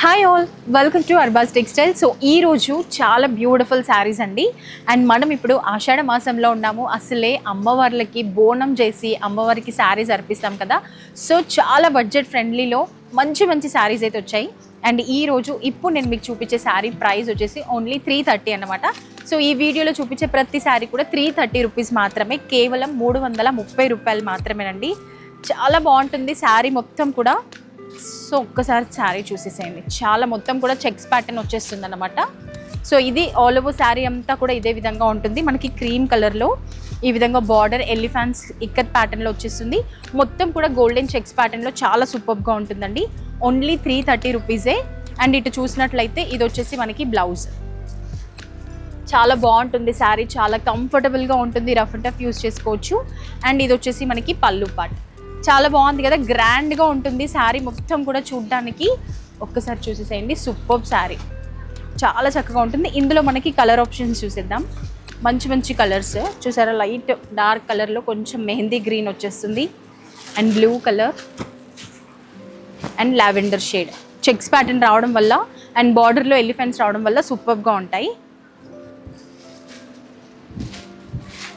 Hi all, welcome to Arbaz textile. So ఈరోజు చాలా beautiful saris అండి. అండ్ మనం ఇప్పుడు ఆషాఢ మాసంలో ఉన్నాము. అసలే అమ్మవార్లకి బోనం చేసి అమ్మవారికి శారీస్ అర్పిస్తాం కదా. సో చాలా బడ్జెట్ ఫ్రెండ్లీలో మంచి మంచి శారీస్ అయితే వచ్చాయి. అండ్ ఈరోజు ఇప్పుడు నేను మీకు చూపించే శారీ ప్రైస్ వచ్చేసి ఓన్లీ 330 అన్నమాట. సో ఈ వీడియోలో చూపించే ప్రతి శారీ కూడా 330 రూపీస్ మాత్రమే, కేవలం 330 రూపాయలు మాత్రమేనండి. చాలా బాగుంటుంది శారీ మొత్తం కూడా. సో ఒక్కసారి శారీ చూసేసేయండి. చాలా మొత్తం కూడా చెక్స్ ప్యాటర్న్ వచ్చేస్తుంది అనమాట. సో ఇది ఆల్ ఓవర్ శారీ అంతా కూడా ఇదే విధంగా ఉంటుంది. మనకి క్రీమ్ కలర్లో ఈ విధంగా బార్డర్ ఎలిఫెంట్స్ ఇక్కత్ ప్యాటర్న్లో వచ్చేస్తుంది. మొత్తం కూడా గోల్డెన్ చెక్స్ ప్యాటర్న్లో చాలా సూపర్గా ఉంటుందండి. ఓన్లీ 330 రూపీసే. అండ్ ఇటు చూసినట్లయితే ఇది వచ్చేసి మనకి బ్లౌజ్. చాలా బాగుంటుంది శారీ, చాలా కంఫర్టబుల్గా ఉంటుంది, రఫ్ అండ్ టఫ్ యూస్ చేసుకోవచ్చు. అండ్ ఇది వచ్చేసి మనకి పళ్ళు పార్ట్. చాలా బాగుంది కదా, గ్రాండ్గా ఉంటుంది శారీ మొత్తం కూడా చూడడానికి. ఒక్కసారి చూసేసేయండి, సూపర్ శారీ, చాలా చక్కగా ఉంటుంది. ఇందులో మనకి కలర్ ఆప్షన్స్ చూసేద్దాం. మంచి మంచి కలర్స్ చూసారా, లైట్ డార్క్ కలర్లో కొంచెం మెహందీ గ్రీన్ వచ్చేస్తుంది, and blue colour and lavender shade. Checks pattern రావడం వల్ల అండ్ బార్డర్లో ఎలిఫెంట్స్ రావడం వల్ల సూపర్గా ఉంటాయి.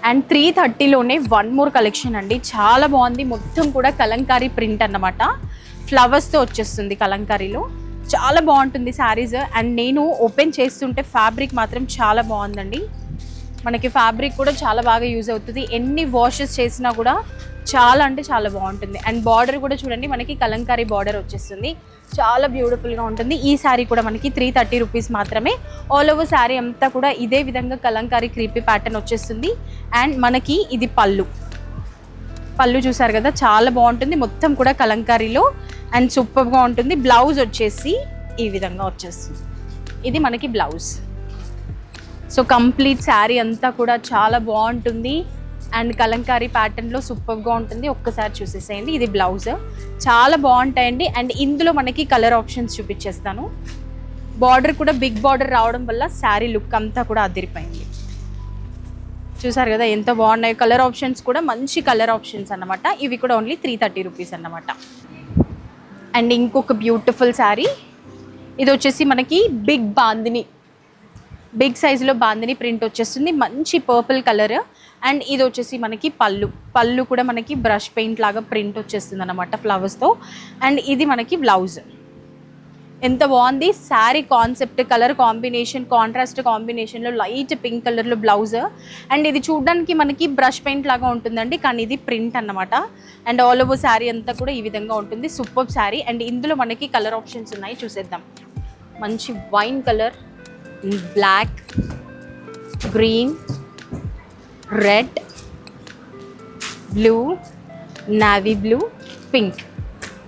అండ్ 330లోనే వన్ మోర్ కలెక్షన్ అండి, చాలా బాగుంది. మొత్తం కూడా కలంకారీ ప్రింట్ అన్నమాట, ఫ్లవర్స్తో వచ్చేస్తుంది కలంకారీలో. చాలా బాగుంటుంది శారీస్. అండ్ నేను ఓపెన్ చేస్తుంటే ఫ్యాబ్రిక్ మాత్రం చాలా బాగుందండి. మనకి ఫ్యాబ్రిక్ కూడా చాలా బాగా యూజ్ అవుతుంది. ఎన్ని వాషెస్ చేసినా కూడా చాలా అంటే చాలా బాగుంటుంది. అండ్ బార్డర్ కూడా చూడండి, మనకి కలంకారీ బార్డర్ వచ్చేస్తుంది, చాలా బ్యూటిఫుల్గా ఉంటుంది. ఈ శారీ కూడా మనకి 330 రూపీస్ మాత్రమే. ఆల్ ఓవర్ శారీ అంతా కూడా ఇదే విధంగా కలంకారీ క్రీపీ ప్యాటర్న్ వచ్చేస్తుంది. అండ్ మనకి ఇది పళ్ళు చూసారు కదా, చాలా బాగుంటుంది. మొత్తం కూడా కలంకారీలో అండ్ సూపర్గా ఉంటుంది. బ్లౌజ్ వచ్చేసి ఈ విధంగా వచ్చేస్తుంది. ఇది మనకి బ్లౌజ్. సో కంప్లీట్ శారీ అంతా కూడా చాలా బాగుంటుంది అండ్ కలంకారీ ప్యాటర్న్లో సూపర్గా ఉంటుంది. ఒక్కసారి చూసేసేయండి, ఇది బ్లౌజ్. చాలా బాగుంటాయండి. అండ్ ఇందులో మనకి కలర్ ఆప్షన్స్ చూపించేస్తాను. బార్డర్ కూడా బిగ్ బార్డర్ రావడం వల్ల శారీ లుక్ అంతా కూడా అదిరిపోయింది. చూసారు కదా ఎంత బాగున్నాయి. కలర్ ఆప్షన్స్ కూడా మంచి కలర్ ఆప్షన్స్ అన్నమాట. ఇవి కూడా ఓన్లీ 330 రూపీస్ అన్నమాట. అండ్ ఇంకొక బ్యూటిఫుల్ శారీ, ఇది వచ్చేసి మనకి బిగ్ సైజులో బాందిని ప్రింట్ వచ్చేస్తుంది, మంచి పర్పుల్ కలర్. అండ్ ఇది వచ్చేసి మనకి పళ్ళు కూడా మనకి బ్రష్ పెయింట్ లాగా ప్రింట్ వచ్చేస్తుంది అన్నమాట ఫ్లవర్స్తో. అండ్ ఇది మనకి బ్లౌజ్. ఎంత బాగుంది sari concept, colour combination, contrast కాంబినేషన్లో లైట్ పింక్ కలర్లో బ్లౌజ్. అండ్ ఇది చూడడానికి మనకి బ్రష్ పెయింట్ లాగా ఉంటుందండి, కానీ ఇది ప్రింట్ అన్నమాట. అండ్ ఆల్ ఓవర్ శారీ అంతా కూడా ఈ విధంగా ఉంటుంది, సూపర్ శారీ. అండ్ ఇందులో మనకి కలర్ ఆప్షన్స్ ఉన్నాయి, చూసేద్దాం. మంచి wine colour, black, green, red, blue, navy blue, pink.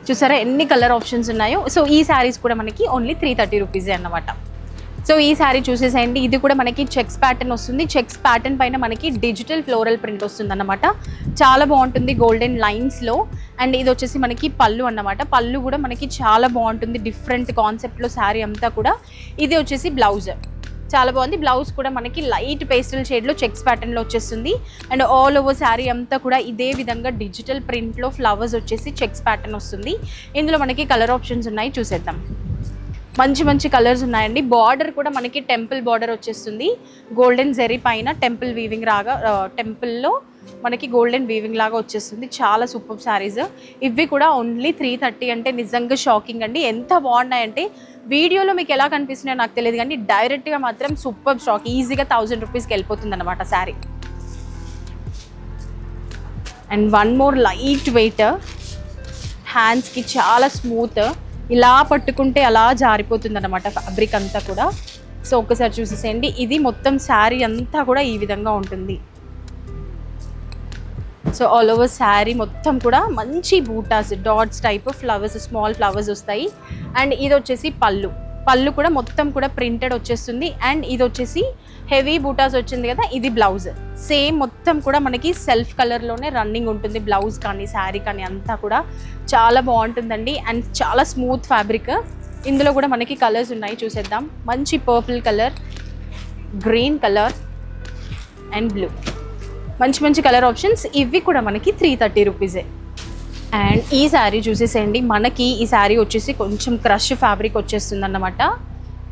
చూసారా ఎన్ని కలర్ ఆప్షన్స్ ఉన్నాయో. సో ఈ శారీస్ కూడా మనకి ఓన్లీ 330 రూపీసే అన్నమాట. సో ఈ శారీ చూసేసేయండి, ఇది కూడా మనకి చెక్స్ ప్యాటర్న్ వస్తుంది. చెక్స్ ప్యాటర్న్ పైన మనకి డిజిటల్ ఫ్లోరల్ ప్రింట్ వస్తుంది అన్నమాట. చాలా బాగుంటుంది గోల్డెన్ లైన్స్లో. అండ్ ఇది వచ్చేసి మనకి పళ్ళు అన్నమాట. పళ్ళు కూడా మనకి చాలా బాగుంటుంది, డిఫరెంట్ కాన్సెప్ట్లో శారీ అంతా కూడా. ఇది వచ్చేసి బ్లౌజ్, చాలా బాగుంది. బ్లౌజ్ కూడా మనకి లైట్ పేస్టల్ షేడ్లో చెక్స్ ప్యాటర్న్లో వచ్చేస్తుంది. అండ్ ఆల్ ఓవర్ శారీ అంతా కూడా ఇదే విధంగా డిజిటల్ ప్రింట్లో ఫ్లవర్స్ వచ్చేసి చెక్స్ ప్యాటర్న్ వస్తుంది. ఇందులో మనకి కలర్ ఆప్షన్స్ ఉన్నాయి, చూసేద్దాం. మంచి మంచి కలర్స్ ఉన్నాయండి. బార్డర్ కూడా మనకి టెంపుల్ బార్డర్ వచ్చేస్తుంది, గోల్డెన్ జెరీ పైన టెంపుల్ వీవింగ్ లాగా, టెంపుల్లో మనకి గోల్డెన్ వీవింగ్ లాగా వచ్చేస్తుంది. చాలా సూపర్ శారీస్. ఇవి కూడా ఓన్లీ 330 అంటే నిజంగా షాకింగ్ అండి. ఎంత బాగున్నాయంటే వీడియోలో మీకు ఎలా కనిపిస్తున్నాయో నాకు తెలియదు, కానీ డైరెక్ట్గా మాత్రం సూపర్ స్టాక్. ఈజీగా 1000 రూపీస్కి వెళ్ళిపోతుంది అనమాట sari. And one more light weight, హ్యాండ్స్కి చాలా స్మూత్, ఇలా పట్టుకుంటే అలా జారిపోతుంది అనమాట ఫ్యాబ్రిక్ అంతా కూడా. సో ఒక్కసారి చూసేసేయండి, ఇది మొత్తం శారీ అంతా కూడా ఈ విధంగా ఉంటుంది. సో ఆల్ ఓవర్ శారీ మొత్తం కూడా మంచి buttas, dots type flowers, small flowers వస్తాయి. అండ్ ఇది వచ్చేసి పళ్ళు కూడా మొత్తం కూడా ప్రింటెడ్ వచ్చేస్తుంది. అండ్ ఇది వచ్చేసి హెవీ బూటాస్ వచ్చింది కదా, ఇది బ్లౌజ్. సేమ్ మొత్తం కూడా మనకి సెల్ఫ్ కలర్లోనే రన్నింగ్ ఉంటుంది బ్లౌజ్ కానీ శారీ కానీ అంతా కూడా. చాలా బాగుంటుందండి అండ్ చాలా స్మూత్ ఫ్యాబ్రిక్. ఇందులో కూడా మనకి కలర్స్ ఉన్నాయి, చూసేద్దాం. మంచి purple colour, green colour and blue. మంచి మంచి కలర్ ఆప్షన్స్. ఇవి కూడా మనకి 330 రూపీసే. అండ్ ఈ శారీ చూసేసేయండి, మనకి ఈ శారీ వచ్చేసి కొంచెం క్రష్ ఫ్యాబ్రిక్ వచ్చేస్తుంది అన్నమాట.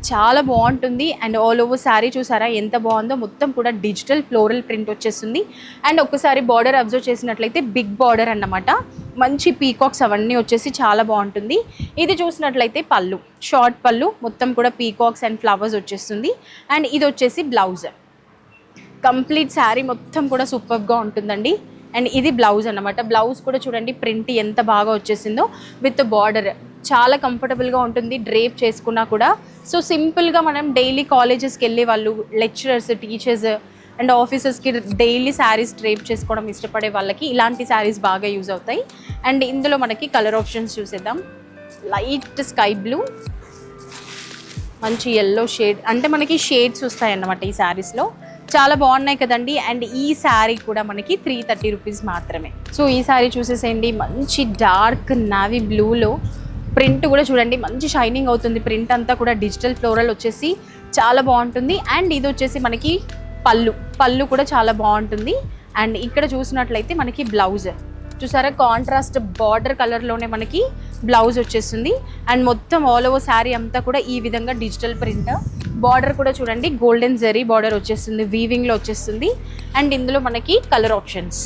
చాలా బాగుంటుంది. అండ్ ఆల్ ఓవర్ శారీ చూసారా ఎంత బాగుందో, మొత్తం కూడా డిజిటల్ ఫ్లోరల్ ప్రింట్ వచ్చేస్తుంది. అండ్ ఒక్కసారి బార్డర్ అబ్జర్వ్ చేసినట్లయితే బిగ్ బార్డర్ అన్నమాట, మంచి పీకాక్స్ అవన్నీ వచ్చేసి చాలా బాగుంటుంది. ఇది చూసినట్లయితే పళ్ళు, షార్ట్ పళ్ళు, మొత్తం కూడా పీకాక్స్ అండ్ ఫ్లవర్స్ వచ్చేస్తుంది. అండ్ ఇది వచ్చేసి బ్లౌజ్. కంప్లీట్ శారీ మొత్తం కూడా సూపర్గా ఉంటుందండి. అండ్ ఇది బ్లౌజ్ అన్నమాట. బ్లౌజ్ కూడా చూడండి ప్రింట్ ఎంత బాగా వచ్చేసిందో విత్ బార్డర్. చాలా కంఫర్టబుల్గా ఉంటుంది డ్రేప్ చేసుకున్నా కూడా. సో సింపుల్గా మనం డైలీ కాలేజెస్కి వెళ్ళే వాళ్ళు, లెక్చరర్స్, టీచర్స్ అండ్ ఆఫీసర్స్కి డైలీ శారీస్ డ్రేప్ చేసుకోవడం ఇష్టపడే వాళ్ళకి ఇలాంటి శారీస్ బాగా యూజ్ అవుతాయి. అండ్ ఇందులో మనకి కలర్ ఆప్షన్స్ చూసేద్దాం. లైట్ స్కై బ్లూ, మంచి ఎల్లో షేడ్, అంటే మనకి షేడ్స్ వస్తాయి అన్నమాట ఈ శారీస్లో. చాలా బాగున్నాయి కదండి. అండ్ ఈ శారీ కూడా మనకి 330 రూపీస్ మాత్రమే. సో ఈ శారీ చూసేసేయండి, మంచి డార్క్ నావీ బ్లూలో ప్రింట్ కూడా చూడండి మంచి షైనింగ్ అవుతుంది. ప్రింట్ అంతా కూడా డిజిటల్ ఫ్లోరల్ వచ్చేసి చాలా బాగుంటుంది. అండ్ ఇది వచ్చేసి మనకి పళ్ళు కూడా చాలా బాగుంటుంది. అండ్ ఇక్కడ చూసినట్లయితే మనకి బ్లౌజ్ చూసారా, కాంట్రాస్ట్ బార్డర్ కలర్లోనే మనకి బ్లౌజ్ వచ్చేస్తుంది. అండ్ మొత్తం ఆల్ ఓవర్ శారీ అంతా కూడా ఈ విధంగా డిజిటల్ ప్రింట్. బార్డర్ కూడా చూడండి గోల్డెన్ జరీ బార్డర్ వచ్చేస్తుంది, వీవింగ్లో వచ్చేస్తుంది. అండ్ ఇందులో మనకి కలర్ ఆప్షన్స్.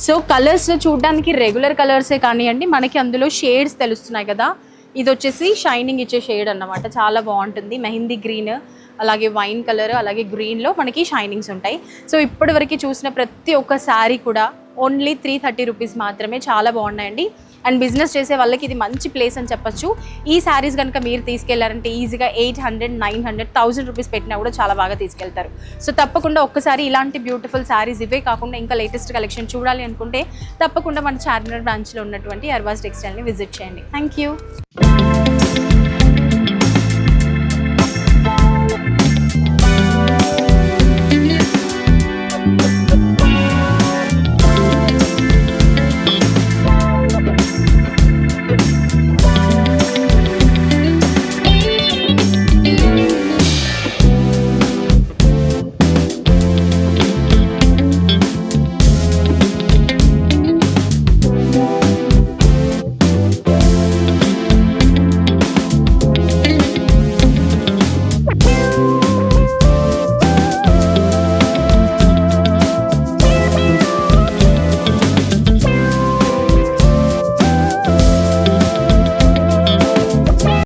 సో కలర్స్ చూడడానికి రెగ్యులర్ కలర్సే కానివ్వండి, మనకి అందులో షేడ్స్ తెలుస్తున్నాయి కదా. ఇది వచ్చేసి షైనింగ్ ఇచ్చే షేడ్ అన్నమాట, చాలా బాగుంటుంది. మెహందీ గ్రీన్, అలాగే వైన్ కలర్, అలాగే గ్రీన్లో మనకి షైనింగ్స్ ఉంటాయి. సో ఇప్పటివరకు చూసిన ప్రతి ఒక్క శారీ కూడా ఓన్లీ 330 రూపీస్ మాత్రమే. చాలా బాగున్నాయండి. అండ్ బిజినెస్ చేసే వాళ్ళకి ఇది మంచి ప్లేస్ అని చెప్పొచ్చు. ఈ శారీస్ కనుక మీరు తీసుకెళ్లారంటే ఈజీగా 800, 900, 1000 రూపీస్ పెట్టినా కూడా చాలా బాగా తీసుకెళ్తారు. సో తప్పకుండా ఒక్కసారి ఇలాంటి బ్యూటిఫుల్ శారీస్ ఇవే కాకుండా ఇంకా లేటెస్ట్ కలెక్షన్ చూడాలి అనుకుంటే తప్పకుండా మన చార్మినార్ బ్రాంచ్లో ఉన్నటువంటి అర్వాజ్ టెక్స్టైల్ని విజిట్ చేయండి. Thank you.